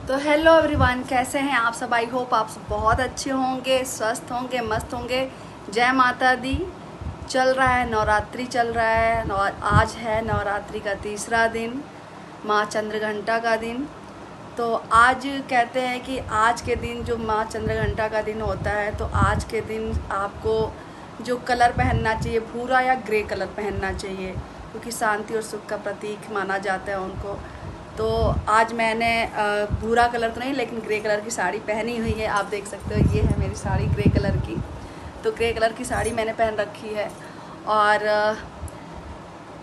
तो hello everyone, कैसे हैं आप सब। आई होप आप सब बहुत अच्छे होंगे, स्वस्थ होंगे, मस्त होंगे। जय माता दी। चल रहा है नवरात्रि, चल रहा है और आज है नवरात्रि का तीसरा दिन, माँ चंद्रघंटा का दिन। तो आज कहते हैं कि आज के दिन जो माँ चंद्रघंटा का दिन होता है, तो आज के दिन आपको जो कलर पहनना चाहिए, भूरा या ग्रे कलर पहनना चाहिए, क्योंकि शांति और सुख का प्रतीक माना जाता है उनको। तो आज मैंने भूरा कलर तो नहीं लेकिन ग्रे कलर की साड़ी पहनी हुई है। आप देख सकते हो, ये है मेरी साड़ी ग्रे कलर की। तो ग्रे कलर की साड़ी मैंने पहन रखी है। और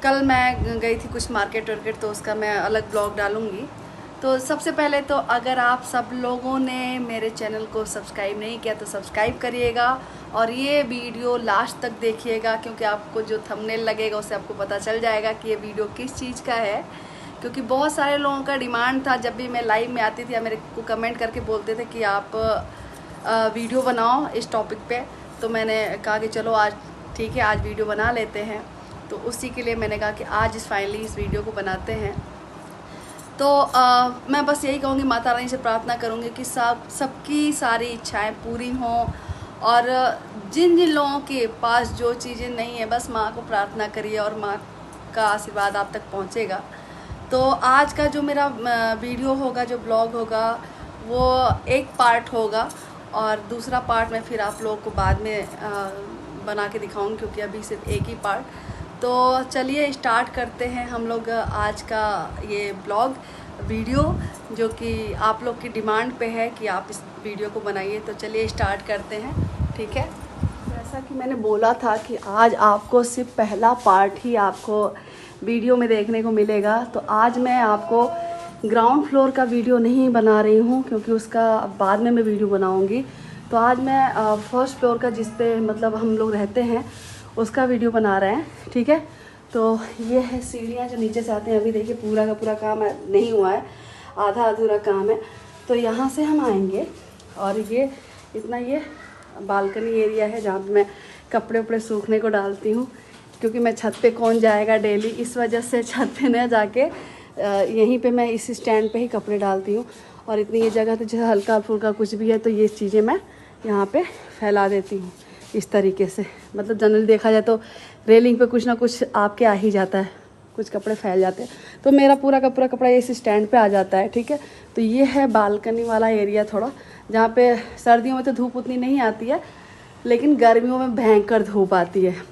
कल मैं गई थी कुछ मार्केट वार्केट, तो उसका मैं अलग ब्लॉग डालूँगी। तो सबसे पहले तो अगर आप सब लोगों ने मेरे चैनल को सब्सक्राइब नहीं किया तो सब्सक्राइब करिएगा और ये वीडियो लास्ट तक देखिएगा, क्योंकि आपको जो थंबनेल लगेगा उससे आपको पता चल जाएगा कि ये वीडियो किस चीज़ का है। क्योंकि बहुत सारे लोगों का डिमांड था, जब भी मैं लाइव में आती थी या मेरे को कमेंट करके बोलते थे कि आप वीडियो बनाओ इस टॉपिक पे। तो मैंने कहा कि चलो आज ठीक है, आज वीडियो बना लेते हैं। तो उसी के लिए मैंने कहा कि आज फाइनली इस वीडियो को बनाते हैं। तो मैं बस यही कहूँगी, माता रानी से प्रार्थना करूँगी कि सबकी सारी इच्छाएं पूरी हों। और जिन जिन लोगों के पास जो चीज़ें नहीं है, बस माँ को प्रार्थना करिए और माँ का आशीर्वाद आप तक पहुँचेगा। तो आज का जो मेरा वीडियो होगा, जो ब्लॉग होगा, वो एक पार्ट होगा और दूसरा पार्ट मैं फिर आप लोगों को बाद में बना के दिखाऊंगी, क्योंकि अभी सिर्फ एक ही पार्ट। तो चलिए स्टार्ट करते हैं हम लोग आज का ये ब्लॉग वीडियो, जो कि आप लोग की डिमांड पे है कि आप इस वीडियो को बनाइए। तो चलिए स्टार्ट करते हैं, ठीक है। जैसा कि मैंने बोला था कि आज आपको सिर्फ पहला पार्ट ही आपको वीडियो में देखने को मिलेगा। तो आज मैं आपको ग्राउंड फ्लोर का वीडियो नहीं बना रही हूँ, क्योंकि उसका बाद में मैं वीडियो बनाऊँगी। तो आज मैं फर्स्ट फ्लोर का, जिस पे मतलब हम लोग रहते हैं, उसका वीडियो बना रहे हैं, ठीक है। तो ये है सीढ़ियाँ जो नीचे से आते हैं। अभी देखिए पूरा का पूरा काम नहीं हुआ है, आधा अधूरा काम है। तो यहाँ से हम आएंगे और ये इतना ये बालकनी एरिया है जहाँ पे मैं कपड़े उपड़े सूखने को डालती हूँ, क्योंकि मैं छत पे कौन जाएगा डेली, इस वजह से छत पे न जाके यहीं पे मैं इस स्टैंड पे ही कपड़े डालती हूँ। और इतनी ये जगह तो जैसे हल्का फुल्का कुछ भी है तो ये चीज़ें मैं यहाँ पे फैला देती हूँ इस तरीके से। मतलब जनरली देखा जाए तो रेलिंग पे कुछ ना कुछ आपके आ ही जाता है, कुछ कपड़े फैल जाते हैं। तो मेरा पूरा का पूरा कपड़ा इस स्टैंड पे आ जाता है, ठीक है। तो ये है बालकनी वाला एरिया थोड़ा, जहाँ पे सर्दियों में तो धूप उतनी नहीं आती है, लेकिन गर्मियों में भयंकर धूप आती है।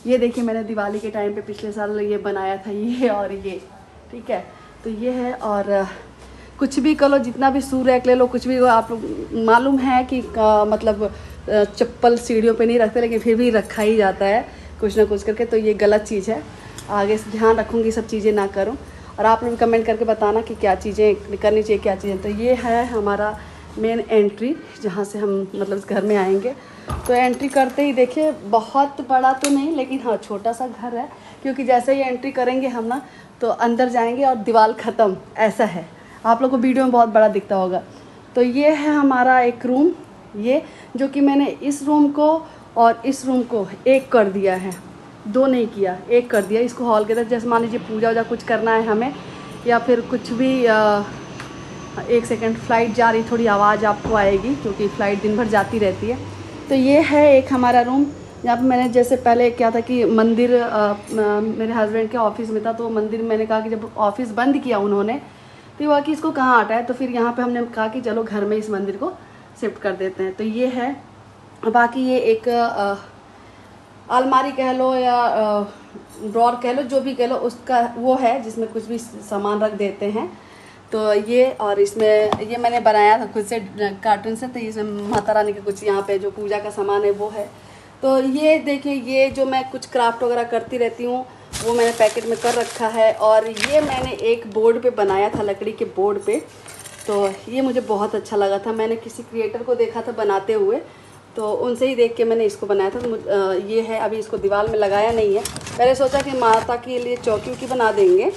ये देखिए मैंने दिवाली के टाइम पे पिछले साल ये बनाया था, ये और ये, ठीक है। तो ये है, और कुछ भी करो, जितना भी सूर्य ले लो, कुछ भी आप मालूम है कि मतलब चप्पल सीढ़ियों पे नहीं रखते, लेकिन फिर भी रखा ही जाता है कुछ ना कुछ करके। तो ये गलत चीज़ है, आगे से ध्यान रखूँगी सब चीज़ें ना करूँ। और आप लोग कमेंट करके बताना कि क्या चीज़ें करनी चाहिए, क्या चीज़ें। तो ये है हमारा मेन एंट्री, जहाँ से हम मतलब इस घर में आएंगे। तो एंट्री करते ही देखिए, बहुत बड़ा तो नहीं, लेकिन हाँ छोटा सा घर है, क्योंकि जैसे ही एंट्री करेंगे हम ना, तो अंदर जाएंगे और दीवार ख़त्म, ऐसा है। आप लोग को वीडियो में बहुत बड़ा दिखता होगा। तो ये है हमारा एक रूम, ये जो कि मैंने इस रूम को और इस रूम को एक कर दिया है, दो नहीं किया, एक कर दिया। इसको हॉल के तरह, जैसे मान लीजिए पूजा वूजा कुछ करना है हमें, या फिर कुछ भी एक सेकंड, फ़्लाइट जा रही, थोड़ी आवाज़ आपको आएगी क्योंकि फ़्लाइट दिन भर जाती रहती है। तो ये है एक हमारा रूम, जहाँ पे मैंने जैसे पहले क्या था कि मंदिर मेरे हस्बैंड के ऑफिस में था, तो मंदिर मैंने कहा कि जब ऑफिस बंद किया उन्होंने, तो हुआ कि इसको कहाँ हटाए, तो फिर यहाँ पे हमने कहा कि चलो घर में इस मंदिर को शिफ्ट कर देते हैं। तो ये है, बाकी ये एक अलमारी कह लो या ड्रॉर कह लो, जो भी कह लो, उसका वो है जिसमें कुछ भी सामान रख देते हैं। तो ये, और इसमें ये मैंने बनाया था खुद से कार्टून से, तो इसमें माता रानी का कुछ यहाँ पे जो पूजा का सामान है वो है। तो ये देखिए, ये जो मैं कुछ क्राफ्ट वगैरह करती रहती हूँ वो मैंने पैकेट में कर रखा है। और ये मैंने एक बोर्ड पे बनाया था, लकड़ी के बोर्ड पे। तो ये मुझे बहुत अच्छा लगा था, मैंने किसी क्रिएटर को देखा था बनाते हुए, तो उनसे ही देख के मैंने इसको बनाया था। तो ये है, अभी इसको दीवार में लगाया नहीं है। पहले सोचा कि माता के लिए चौकी वौकी बना देंगे,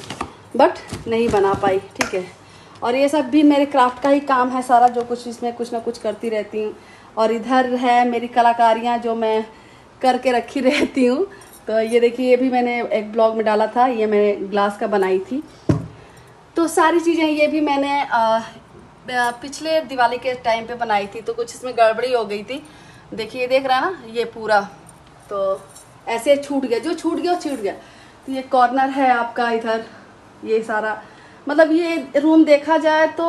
बट नहीं बना पाई, ठीक है। और ये सब भी मेरे क्राफ्ट का ही काम है सारा, जो कुछ इसमें कुछ ना कुछ करती रहती हूँ। और इधर है मेरी कलाकारियाँ जो मैं करके रखी रहती हूँ। तो ये देखिए, ये भी मैंने एक ब्लॉग में डाला था, ये मैंने ग्लास का बनाई थी। तो सारी चीज़ें ये भी मैंने पिछले दिवाली के टाइम पे बनाई थी, तो कुछ इसमें गड़बड़ी हो गई थी। देखिए, देख रहा है ना, ये पूरा तो ऐसे छूट गया, जो छूट गया वो छूट गया। तो ये कॉर्नर है आपका इधर, ये सारा मतलब ये रूम देखा जाए तो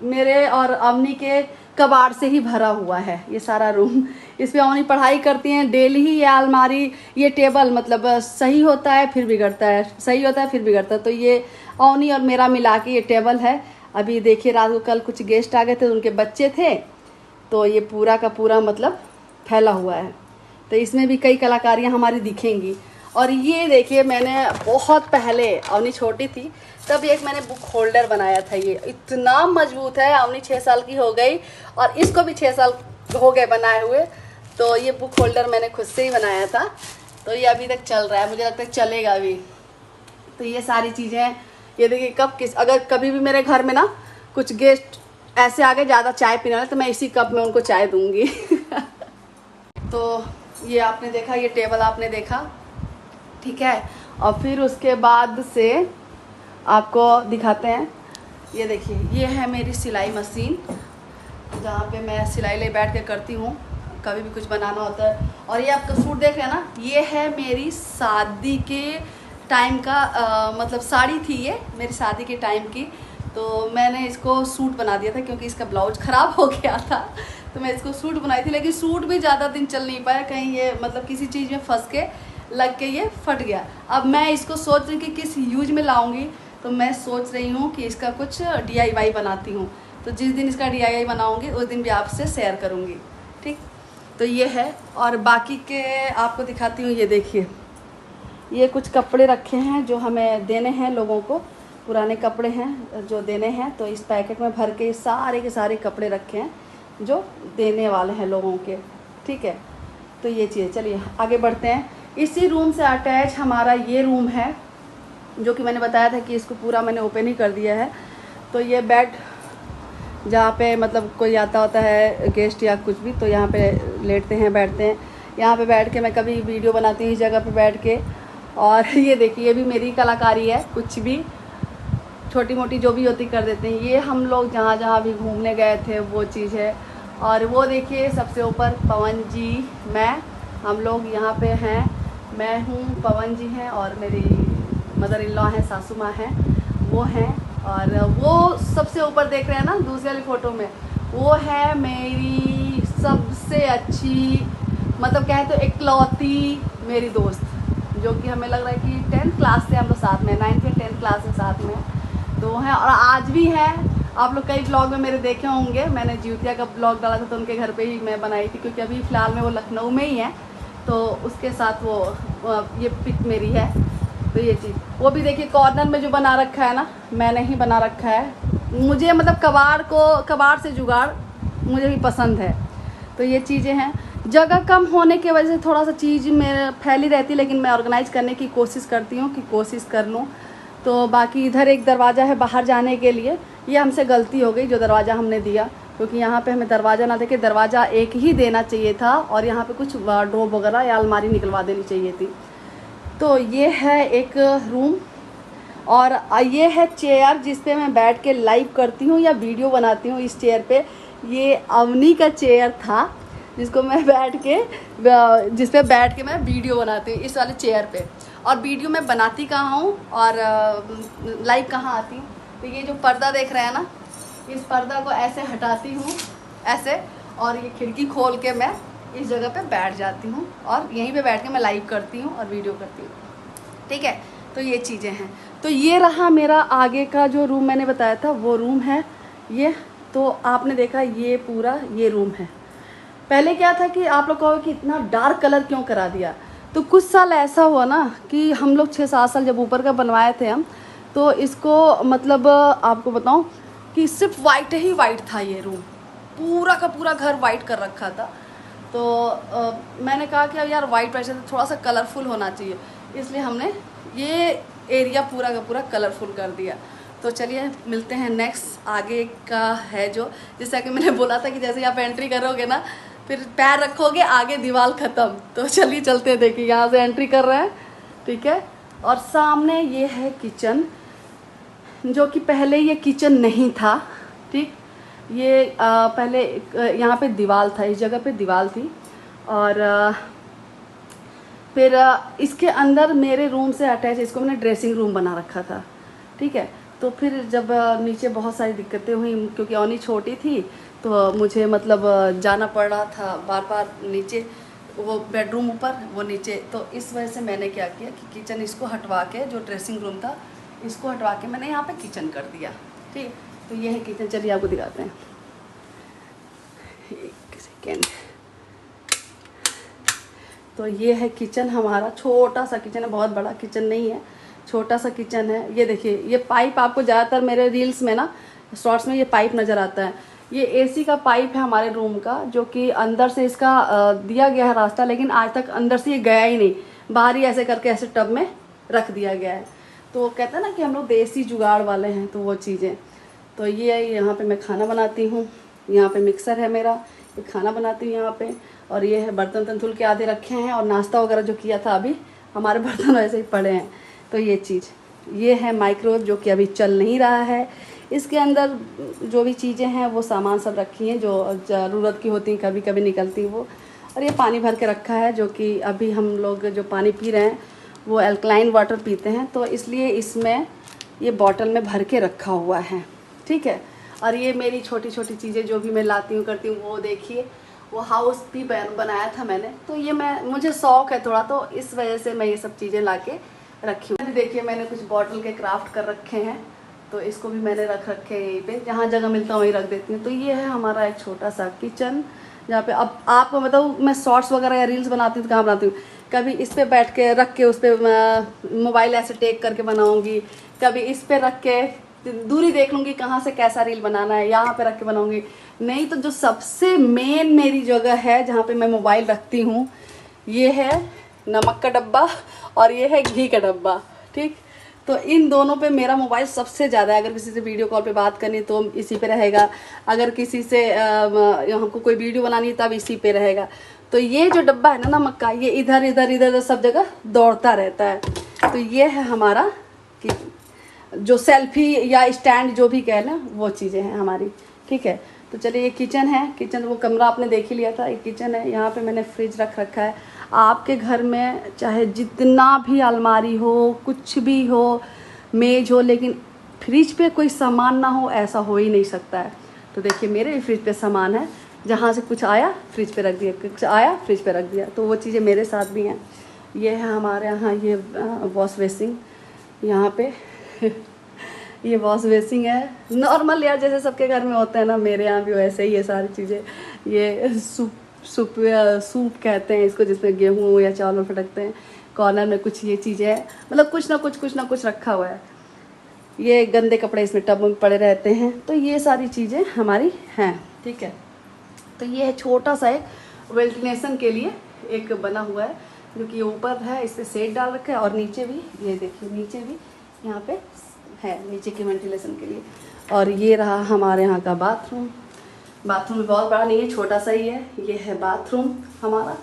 मेरे और अवनी के कबाड़ से ही भरा हुआ है ये सारा रूम। इसमें अवनी पढ़ाई करती हैं डेली ही। ये अलमारी, ये टेबल मतलब सही होता है फिर बिगड़ता है, सही होता है फिर बिगड़ता है। तो ये अवनी और मेरा मिला के ये टेबल है। अभी देखिए, रात को कल कुछ गेस्ट आ गए थे, उनके बच्चे थे, तो ये पूरा का पूरा मतलब फैला हुआ है। तो इसमें भी कई कलाकारियाँ हमारी दिखेंगी। और ये देखिए, मैंने बहुत पहले, अवनी छोटी थी तब एक मैंने बुक होल्डर बनाया था। ये इतना मजबूत है। अवनी 6 साल की हो गई और इसको भी 6 साल हो गए बनाए हुए। तो ये बुक होल्डर मैंने खुद से ही बनाया था। तो ये अभी तक चल रहा है, मुझे लगता है चलेगा भी। तो ये सारी चीज़ें, ये देखिए, अगर कभी भी मेरे घर में ना कुछ गेस्ट ऐसे आगे ज़्यादा चाय पीने वाले, तो मैं इसी कप में उनको चाय दूंगी। तो ये आपने देखा, ये टेबल आपने देखा, ठीक है। और फिर उसके बाद से आपको दिखाते हैं, ये देखिए, ये है मेरी सिलाई मशीन, जहाँ पे मैं सिलाई ले बैठ के करती हूँ कभी भी कुछ बनाना होता है। और ये आपका सूट देख रहे हैं ना, ये है मेरी शादी के टाइम का मतलब साड़ी थी ये मेरी शादी के टाइम की। तो मैंने इसको सूट बना दिया था क्योंकि इसका ब्लाउज ख़राब हो गया था, तो मैं इसको सूट बनाई थी। लेकिन सूट भी ज़्यादा दिन चल नहीं पाया, कहीं ये मतलब किसी चीज़ में फंस के लग के ये फट गया। अब मैं इसको सोच रही हूँ कि किस यूज में लाऊंगी। तो मैं सोच रही हूँ कि इसका कुछ DIY बनाती हूँ। तो जिस दिन इसका DIY बनाऊँगी उस दिन भी आपसे शेयर करूँगी, ठीक। तो ये है, और बाकी के आपको दिखाती हूँ। ये देखिए, ये कुछ कपड़े रखे हैं जो हमें देने हैं लोगों को, पुराने कपड़े हैं जो देने हैं। तो इस पैकेट में भर के सारे के सारे कपड़े रखे हैं जो देने वाले हैं लोगों के, ठीक है। तो ये चीज़, चलिए आगे बढ़ते हैं। इसी रूम से अटैच हमारा ये रूम है, जो कि मैंने बताया था कि इसको पूरा मैंने ओपन ही कर दिया है। तो ये बेड, जहाँ पे मतलब कोई आता होता है गेस्ट या कुछ भी, तो यहाँ पे लेटते हैं, बैठते हैं। यहाँ पे बैठ के मैं कभी वीडियो बनाती हूँ इस जगह पे बैठ के। और ये देखिए, ये भी मेरी कलाकारी है, कुछ भी छोटी मोटी जो भी होती कर देते हैं। ये हम लोग जहाँ भी घूमने गए थे वो चीज़ है। और वो देखिए, सबसे ऊपर पवन जी, हम लोग यहाँ पे हैं। मैं हूँ, पवन जी हैं, और मेरी मदर इन लॉ हैं, सासू माँ हैं, वो हैं। और वो सबसे ऊपर देख रहे हैं ना दूसरी वाली फ़ोटो में, वो है मेरी सबसे अच्छी, मतलब कहें तो इकलौती मेरी दोस्त, जो कि हमें लग रहा है कि 10th क्लास से हम लोग साथ में, 9th या 10th क्लास से साथ में तो हैं, और आज भी हैं। आप लोग कई ब्लॉग में मेरे देखे होंगे, मैंने ज्योतिया का ब्लॉग डाला था तो उनके घर पे ही मैं बनाई थी, क्योंकि अभी फ़िलहाल में वो लखनऊ में ही है। तो उसके साथ वो ये पिक मेरी है। तो ये चीज़, वो भी देखिए कॉर्नर में जो बना रखा है ना, मैंने ही बना रखा है। मुझे मतलब कबाड़ से जुगाड़ मुझे भी पसंद है। तो ये चीज़ें हैं। जगह कम होने की वजह से थोड़ा सा चीज़ मेरे फैली रहती है, लेकिन मैं ऑर्गेनाइज़ करने की कोशिश करती हूँ कि कोशिश कर लूँ। तो बाकी इधर एक दरवाज़ा है बाहर जाने के लिए, ये हमसे गलती हो गई जो दरवाज़ा हमने दिया, क्योंकि यहाँ पे हमें दरवाज़ा ना देके दरवाज़ा एक ही देना चाहिए था, और यहाँ पे कुछ वार्डरोब वगैरह या अलमारी निकलवा देनी चाहिए थी। तो ये है एक रूम, और ये है चेयर जिस पे मैं बैठ के लाइव करती हूँ या वीडियो बनाती हूँ। इस चेयर पे, ये अवनी का चेयर था जिसको मैं जिस पे बैठ के मैं वीडियो बनाती हूँ, इस वाले चेयर पे। और वीडियो मैं बनाती कहाँ हूँ और लाइव कहाँ आती हूँ। तो ये जो पर्दा देख रहे हैं ना, इस पर्दा को ऐसे हटाती हूँ ऐसे, और ये खिड़की खोल के मैं इस जगह पे बैठ जाती हूँ, और यहीं पे बैठ के मैं लाइव करती हूँ और वीडियो करती हूँ, ठीक है। तो ये चीज़ें हैं। तो ये रहा मेरा आगे का जो रूम मैंने बताया था, वो रूम है ये। तो आपने देखा ये पूरा ये रूम है। पहले क्या था कि आप लोग कहोगे कि इतना डार्क कलर क्यों करा दिया। तो कुछ साल ऐसा हुआ ना कि हम लोग 6-7 साल जब ऊपर का बनवाए थे हम, तो इसको मतलब आपको बताऊं कि सिर्फ वाइट ही वाइट था। ये रूम पूरा का पूरा घर वाइट कर रखा था। तो मैंने कहा कि अब यार वाइट वैसे तो थोड़ा सा कलरफुल होना चाहिए, इसलिए हमने ये एरिया पूरा का पूरा कलरफुल कर दिया। तो चलिए मिलते हैं नेक्स्ट आगे का है जो, जैसा कि मैंने बोला था कि जैसे आप एंट्री करोगे ना, फिर पैर रखोगे आगे दीवार ख़त्म। तो चलिए चलते हैं, देखिए यहाँ से एंट्री कर रहे हैं, ठीक है। और सामने ये है किचन, जो कि पहले ये किचन नहीं था, ठीक। ये पहले यहाँ पे दीवार था, इस जगह पे दीवार थी, और फिर इसके अंदर मेरे रूम से अटैच इसको मैंने ड्रेसिंग रूम बना रखा था, ठीक है। तो फिर जब नीचे बहुत सारी दिक्कतें हुई, क्योंकि ओनी छोटी थी तो मुझे मतलब जाना पड़ रहा था बार बार नीचे, वो बेडरूम ऊपर वो नीचे, तो इस वजह से मैंने क्या किया कि किचन इसको हटवा के, जो ड्रेसिंग रूम था इसको हटवा के मैंने यहाँ पे किचन कर दिया, ठीक। तो ये है किचन, चलिए आपको दिखाते हैं। एक सेकेंड। तो ये है किचन हमारा, छोटा सा किचन है, बहुत बड़ा किचन नहीं है, छोटा सा किचन है। ये देखिए, ये पाइप आपको ज़्यादातर मेरे रील्स में ना, शॉर्ट्स में ये पाइप नज़र आता है। ये एसी का पाइप है हमारे रूम का, जो कि अंदर से इसका दिया गया है रास्ता, लेकिन आज तक अंदर से ये गया ही नहीं, बाहर ही ऐसे करके ऐसे टब में रख दिया गया है। तो कहते हैं ना कि हम लोग देसी जुगाड़ वाले हैं, तो वो चीज़ें। तो ये यहाँ पे मैं खाना बनाती हूँ, यहाँ पे मिक्सर है मेरा, ये खाना बनाती हूँ यहाँ पे। और ये है बर्तन धुल के आधे रखे हैं, और नाश्ता वगैरह जो किया था अभी, हमारे बर्तन वैसे ही पड़े हैं। तो ये चीज़, ये है माइक्रोवेव जो कि अभी चल नहीं रहा है। इसके अंदर जो भी चीज़ें हैं वो सामान सब रखी हैं जो ज़रूरत की होती हैं, कभी कभी निकलती वो। और ये पानी भर के रखा है, जो कि अभी हम लोग जो पानी पी रहे हैं वो अल्कलाइन वाटर पीते हैं, तो इसलिए इसमें ये बॉटल में भर के रखा हुआ है, ठीक है। और ये मेरी छोटी छोटी चीज़ें जो भी मैं लाती हूँ करती हूँ, वो देखिए, वो हाउस भी बनाया था मैंने, तो ये मुझे शौक़ है थोड़ा, तो इस वजह से मैं ये सब चीज़ें ला के रखी हूँ। देखिए, मैंने कुछ बॉटल के क्राफ्ट कर रखे हैं, तो इसको भी मैंने रख रखे हैं यहीं पे, जहाँ जगह मिलता है वहीं रख देती हूँ। तो ये है हमारा एक छोटा सा किचन, जहाँ पे अब आपको बताऊँ, मैं शॉर्ट्स वगैरह या रील्स बनाती हूँ तो कहाँ बनाती हूँ, कभी इस पे बैठ के रख के उस पर मोबाइल ऐसे टेक करके बनाऊँगी, कभी इस पे रख के दूरी देख लूँगी कहाँ से कैसा रील बनाना है, यहाँ पे रख के बनाऊँगी। नहीं तो जो सबसे मेन मेरी जगह है जहाँ पे मैं मोबाइल रखती हूँ, ये है नमक का डब्बा और ये है घी का डब्बा, ठीक। तो इन दोनों पे मेरा मोबाइल सबसे ज़्यादा है। अगर किसी से वीडियो कॉल पे बात करनी तो इसी पे रहेगा, अगर किसी से हमको कोई वीडियो बनानी है तब इसी पे रहेगा। तो ये जो डब्बा है ना नमक का, ये इधर इधर इधर सब जगह दौड़ता रहता है। तो ये है हमारा कि जो सेल्फी या स्टैंड जो भी कह लें, वो चीज़ें हैं हमारी, ठीक है। तो चलिए, ये किचन है, किचन वो कमरा आपने देख ही लिया था, ये किचन है। यहाँ पे मैंने फ्रिज रख रखा है। आपके घर में चाहे जितना भी अलमारी हो, कुछ भी हो, मेज हो, लेकिन फ्रिज पे कोई सामान ना हो, ऐसा हो ही नहीं सकता है। तो देखिए, मेरे भी फ्रिज पे सामान है, जहाँ से कुछ आया फ्रिज पे रख दिया, कुछ आया फ्रिज पे रख दिया, तो वो चीज़ें मेरे साथ भी हैं। ये है हमारे यहाँ ये वॉश बेसिंग, यहाँ पे ये वॉश बेसिंग है, नॉर्मल यार जैसे सबके घर में होता है ना, मेरे यहाँ भी वैसे ही ये सारी चीज़ें। ये सूप कहते हैं इसको, जिसमें गेहूँ या चावल फटकते हैं। कॉर्नर में कुछ ये चीज़ें हैं, मतलब कुछ ना कुछ रखा हुआ है। ये गंदे कपड़े इसमें टब में पड़े रहते हैं। तो ये सारी चीज़ें हमारी हैं, ठीक है। तो ये है छोटा सा एक वेंटिलेशन के लिए एक बना हुआ है, जो कि ऊपर है, इस पर शेड डाल रखा है, और नीचे भी ये देखिए, नीचे भी यहाँ पे है नीचे के वेंटिलेशन के लिए। और ये रहा हमारे यहाँ का बाथरूम। बाथरूम भी बहुत बड़ा नहीं है, छोटा सा ही है। ये है बाथरूम हमारा,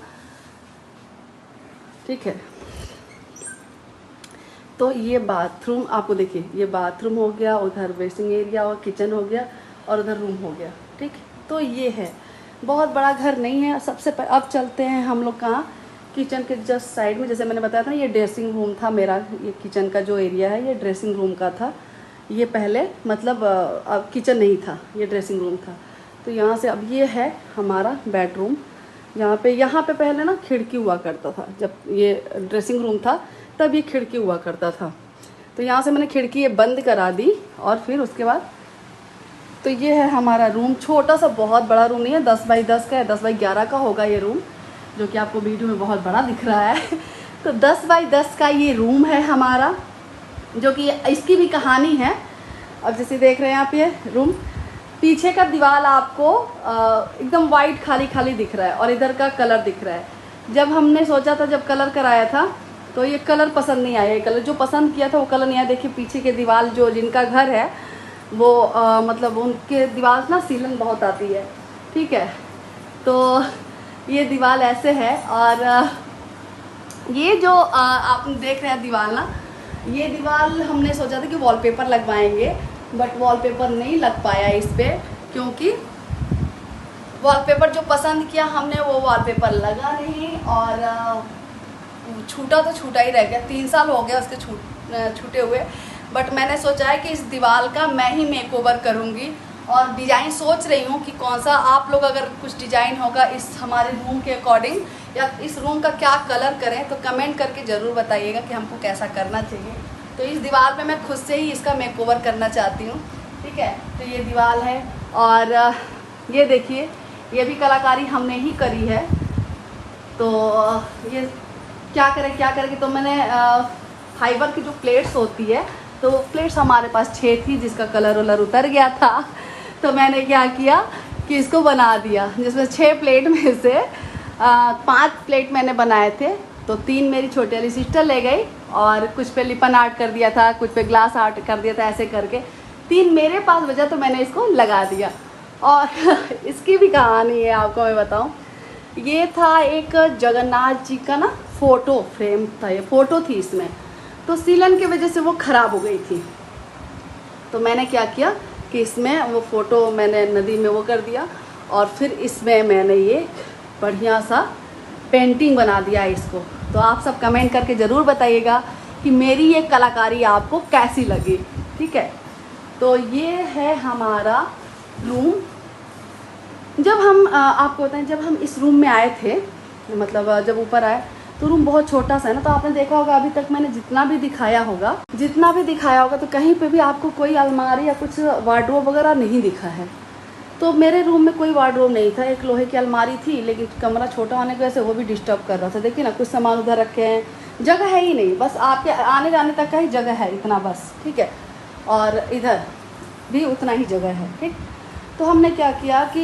ठीक है। तो ये बाथरूम आपको देखिए, ये बाथरूम हो गया, उधर वेस्टिंग एरिया और किचन हो गया, और उधर रूम हो गया, ठीक। तो ये है, बहुत बड़ा घर नहीं है। सबसे अब चलते हैं हम लोग कहाँ, किचन के जस्ट साइड में। जैसे मैंने बताया था, ये ड्रेसिंग रूम था मेरा, ये किचन का जो एरिया है ये ड्रेसिंग रूम का था। ये पहले मतलब अब किचन नहीं था, ये ड्रेसिंग रूम था। तो यहाँ से अब ये है हमारा बेडरूम। यहाँ पे पहले ना खिड़की हुआ करता था, जब ये ड्रेसिंग रूम था तब ये खिड़की हुआ करता था। तो यहाँ से मैंने खिड़की ये बंद करा दी, और फिर उसके बाद तो ये है हमारा रूम। छोटा सा, बहुत बड़ा रूम नहीं है, 10 बाई 10 का है, 10 बाई 11 का होगा ये रूम, जो कि आपको वीडियो में बहुत बड़ा दिख रहा है। तो 10 बाई 10 का ये रूम है हमारा, जो कि इसकी भी कहानी है। अब जैसे देख रहे हैं आप, ये रूम पीछे का दीवार आपको एकदम वाइट खाली खाली दिख रहा है, और इधर का कलर दिख रहा है। जब हमने सोचा था, जब कलर कराया था, तो ये कलर पसंद नहीं आया। ये कलर जो पसंद किया था वो कलर नहीं आया। देखिए पीछे के दीवार, जो जिनका घर है वो मतलब उनके दीवार ना सीलन बहुत आती है, ठीक है। तो ये दीवार ऐसे है, और ये जो आप देख रहे हैं दीवार ना, ये दीवार हमने सोचा था कि वॉलपेपर लगवाएंगे, बट वॉलपेपर नहीं लग पाया इस पर, क्योंकि वॉलपेपर जो पसंद किया हमने वो वॉलपेपर लगा नहीं, और छूटा तो छूटा ही रह गया। 3 साल हो गया उसके छूटे हुए। बट मैंने सोचा है कि इस दीवार का मैं ही मेकओवर करूँगी, और डिज़ाइन सोच रही हूँ कि कौन सा, आप लोग अगर कुछ डिज़ाइन होगा इस हमारे रूम के अकॉर्डिंग, या इस रूम का क्या कलर करें, तो कमेंट करके ज़रूर बताइएगा कि हमको कैसा करना चाहिए। तो इस दीवार पे मैं खुद से ही इसका मेकओवर करना चाहती हूँ, ठीक है। तो ये दीवार है, और ये देखिए, ये भी कलाकारी हमने ही करी है। तो ये क्या करें कि तो मैंने फाइबर की जो प्लेट्स होती है, तो प्लेट्स हमारे पास 6 थी, जिसका कलर वलर उतर गया था। तो मैंने क्या किया कि इसको बना दिया, जिसमें 6 प्लेट में से 5 प्लेट मैंने बनाए थे, तो 3 मेरी छोटी वाली सिस्टर ले गई, और कुछ पे लिपन आर्ट कर दिया था, कुछ पे ग्लास आर्ट कर दिया था, ऐसे करके 3 मेरे पास बचा, तो मैंने इसको लगा दिया। और इसकी भी कहानी है, आपको मैं बताऊं। ये था एक जगन्नाथ जी का ना फ़ोटो फ्रेम था, ये फ़ोटो थी इसमें, तो सीलन की वजह से वो ख़राब हो गई थी। तो मैंने क्या किया कि इसमें वो फ़ोटो मैंने नदी में वो कर दिया, और फिर इसमें मैंने ये बढ़िया सा पेंटिंग बना दिया इसको। तो आप सब कमेंट करके ज़रूर बताइएगा कि मेरी ये कलाकारी आपको कैसी लगी, ठीक है। तो ये है हमारा रूम। जब हम आपको बताएं, जब हम इस रूम में आए थे, मतलब जब ऊपर आए, तो रूम बहुत छोटा सा है ना। तो आपने देखा होगा अभी तक मैंने जितना भी दिखाया होगा, तो कहीं पे भी आपको कोई अलमारी या कुछ वार्डरोब वगैरह नहीं दिखा है। तो मेरे रूम में कोई वार्डरोब नहीं था, एक लोहे की अलमारी थी, लेकिन कमरा छोटा होने की वजह से वो भी डिस्टर्ब कर रहा था। देखिए ना, कुछ सामान उधर रखे हैं, जगह है ही नहीं, बस आपके आने जाने तक का ही जगह है इतना, बस, ठीक है। और इधर भी उतना ही जगह है, ठीक। तो हमने क्या किया कि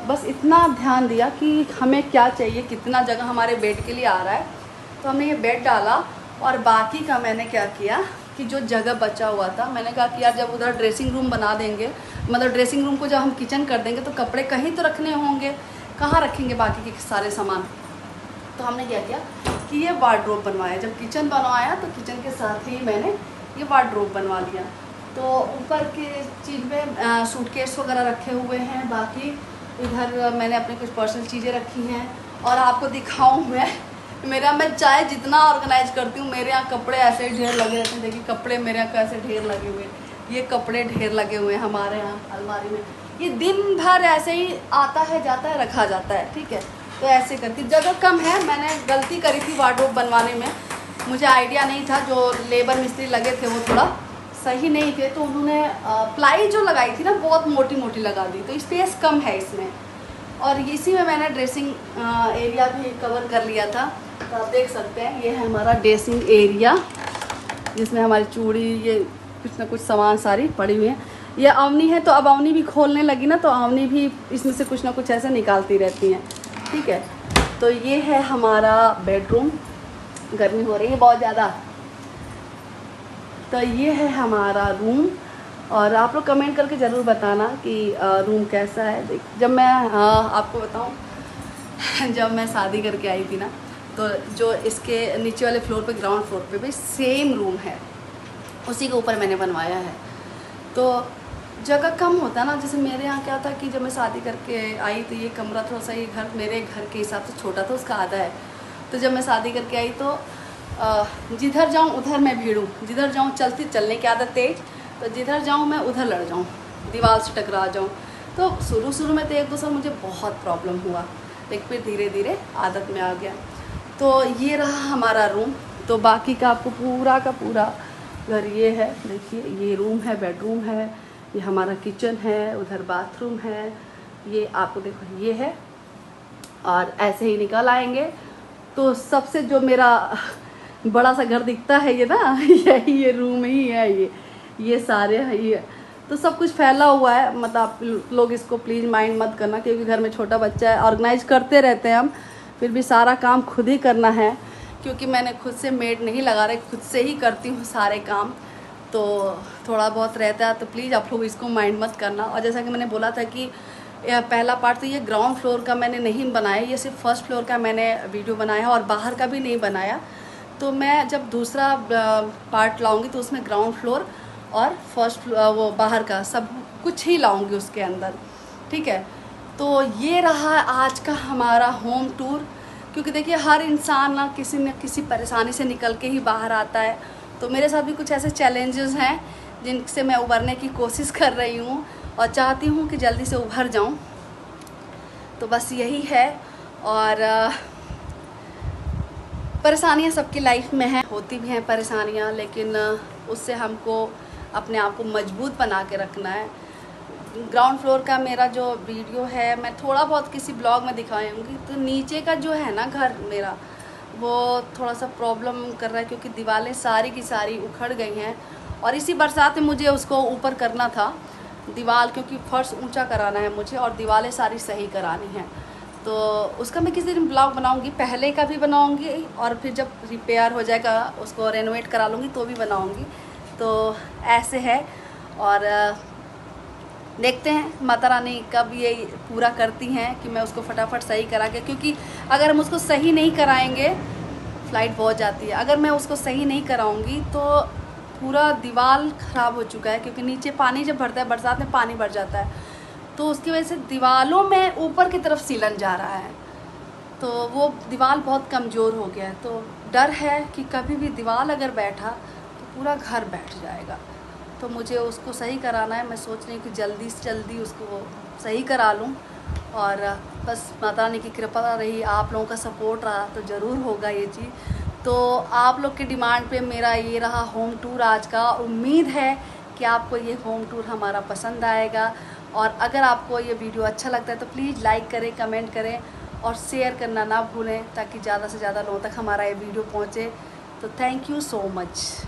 बस इतना ध्यान दिया कि हमें क्या चाहिए, कितना जगह हमारे बेड के लिए आ रहा है। तो हमने ये बेड डाला, और बाकी का मैंने क्या किया कि जो जगह बचा हुआ था, मैंने कहा कि यार जब उधर ड्रेसिंग रूम बना देंगे, मतलब ड्रेसिंग रूम को जब हम किचन कर देंगे, तो कपड़े कहीं तो रखने होंगे, कहाँ रखेंगे बाकी के सारे सामान। तो हमने क्या किया कि ये वार्डरोब बनवाया। जब किचन बनवाया तो किचन के साथ ही मैंने ये वार्डरोब बनवा लिया। तो ऊपर की चीज़ में सूटकेस वगैरह रखे हुए हैं, बाकी इधर मैंने अपने कुछ पर्सनल चीज़ें रखी हैं। और आपको दिखाऊं मैं चाहे जितना ऑर्गेनाइज करती हूँ, मेरे यहाँ कपड़े ऐसे ढेर लगे रहते हैं। देखिए कपड़े मेरे यहाँ कैसे ढेर लगे हुए हैं, ये कपड़े ढेर लगे हुए हैं हमारे यहाँ अलमारी में। ये दिन भर ऐसे ही आता है जाता है, रखा जाता है, ठीक है। तो ऐसे करती, जगह कम है, मैंने गलती करी थी वार्डरोब बनवाने में, मुझे आइडिया नहीं था। जो लेबर मिस्त्री लगे थे वो थोड़ा सही नहीं थे, तो उन्होंने प्लाई जो लगाई थी ना बहुत मोटी मोटी लगा दी, तो स्पेस कम है इसमें। और इसी में मैंने ड्रेसिंग एरिया भी कवर कर लिया था। तो आप देख सकते हैं, ये है हमारा ड्रेसिंग एरिया, जिसमें हमारी चूड़ी, ये कुछ ना कुछ सामान सारी पड़ी हुई है। ये अवनी है, तो अब अवनी भी खोलने लगी ना, तो अवनी भी इसमें से कुछ ना कुछ ऐसे निकालती रहती हैं, ठीक है। तो ये है हमारा बेडरूम। गर्मी हो रही है बहुत ज़्यादा। तो ये है हमारा रूम, और आप लोग कमेंट करके ज़रूर बताना कि रूम कैसा है। देख, जब मैं आपको बताऊं, जब मैं शादी करके आई थी ना, तो जो इसके नीचे वाले फ्लोर पे, ग्राउंड फ्लोर पे भी सेम रूम है, उसी के ऊपर मैंने बनवाया है। तो जगह कम होता है ना, जैसे मेरे यहाँ क्या था कि जब मैं शादी करके आई, तो ये कमरा थोड़ा सा, ये घर मेरे घर के हिसाब से छोटा था, उसका आधा है। तो जब मैं शादी करके आई, तो जिधर जाऊँ उधर मैं भीड़ूँ, जिधर जाऊँ चलने की आदत तेज, तो जिधर जाऊँ मैं उधर लड़ जाऊँ, दीवार से टकरा जाऊँ। तो शुरू में तो 1-2 साल मुझे बहुत प्रॉब्लम हुआ, लेकिन फिर धीरे धीरे आदत में आ गया। तो ये रहा हमारा रूम। तो बाकी का आपको पूरा का पूरा घर ये है, देखिए ये रूम है, बेडरूम है, ये हमारा किचन है, उधर बाथरूम है, ये आपको देखो ये है। और ऐसे ही निकल आएंगे तो सबसे जो मेरा बड़ा सा घर दिखता है ये ना, यही ये रूम ही है, ये सारे है ये। तो सब कुछ फैला हुआ है, मतलब आप लोग इसको प्लीज़ माइंड मत करना, क्योंकि घर में छोटा बच्चा है, ऑर्गेनाइज करते रहते हैं हम, फिर भी सारा काम खुद ही करना है, क्योंकि मैंने खुद से मेड नहीं लगा रही, खुद से ही करती हूँ सारे काम। तो थोड़ा बहुत रहता है, तो प्लीज़ आप लोग इसको माइंड मत करना। और जैसा कि मैंने बोला था कि पहला पार्ट तो ये ग्राउंड फ्लोर का मैंने नहीं बनाया, ये सिर्फ फर्स्ट फ्लोर का मैंने वीडियो बनाया, और बाहर का भी नहीं बनाया। तो मैं जब दूसरा पार्ट लाऊंगी तो उसमें ग्राउंड फ्लोर और फर्स्ट फ्लोर, वो बाहर का सब कुछ ही लाऊंगी उसके अंदर। ठीक है। तो ये रहा आज का हमारा होम टूर, क्योंकि देखिए हर इंसान ना किसी परेशानी से निकल के ही बाहर आता है। तो मेरे साथ भी कुछ ऐसे चैलेंजेस हैं जिनसे मैं उभरने की कोशिश कर रही हूँ और चाहती हूँ कि जल्दी से उभर जाऊँ। तो बस यही है। और परेशानियाँ सबकी लाइफ में हैं, होती भी हैं परेशानियाँ, लेकिन उससे हमको अपने आप को मजबूत बना के रखना है। ग्राउंड फ्लोर का मेरा जो वीडियो है मैं थोड़ा बहुत किसी ब्लॉग में दिखाऊंगी। तो नीचे का जो है ना घर मेरा, वो थोड़ा सा प्रॉब्लम कर रहा है, क्योंकि दीवारें सारी की सारी उखड़ गई हैं। और इसी बरसात में मुझे उसको ऊपर करना था दीवार, क्योंकि फर्श ऊंचा कराना है मुझे और दीवारें सारी सही करानी हैं। तो उसका मैं किसी दिन ब्लॉग बनाऊंगी, पहले का भी बनाऊंगी और फिर जब रिपेयर हो जाएगा उसको रेनोवेट करा लूँगी तो भी बनाऊंगी। तो ऐसे है। और देखते हैं माता रानी कब ये पूरा करती हैं कि मैं उसको फटाफट सही करा के, क्योंकि अगर हम उसको सही नहीं कराएंगे फ्लाइट पहुंच जाती है। अगर मैं उसको सही नहीं कराऊंगी तो पूरा दीवार ख़राब हो चुका है, क्योंकि नीचे पानी जब भरता है, बरसात में पानी भर जाता है, तो उसकी वजह से दीवारों में ऊपर की तरफ सीलन जा रहा है। तो वो दीवार बहुत कमज़ोर हो गया है। तो डर है कि कभी भी दीवार अगर बैठा तो पूरा घर बैठ जाएगा। तो मुझे उसको सही कराना है। मैं सोच रही हूँ कि जल्दी से जल्दी उसको सही करा लूँ। और बस माता रानी की कृपा रही, आप लोगों का सपोर्ट रहा तो ज़रूर होगा ये चीज़। तो आप लोग की डिमांड पे मेरा ये रहा होम टूर आज का। उम्मीद है कि आपको ये होम टूर हमारा पसंद आएगा। और अगर आपको ये वीडियो अच्छा लगता है तो प्लीज़ लाइक करें, कमेंट करें और शेयर करना ना भूलें, ताकि ज़्यादा से ज़्यादा लोगों तक हमारा ये वीडियो पहुँचे। तो थैंक यू सो मच।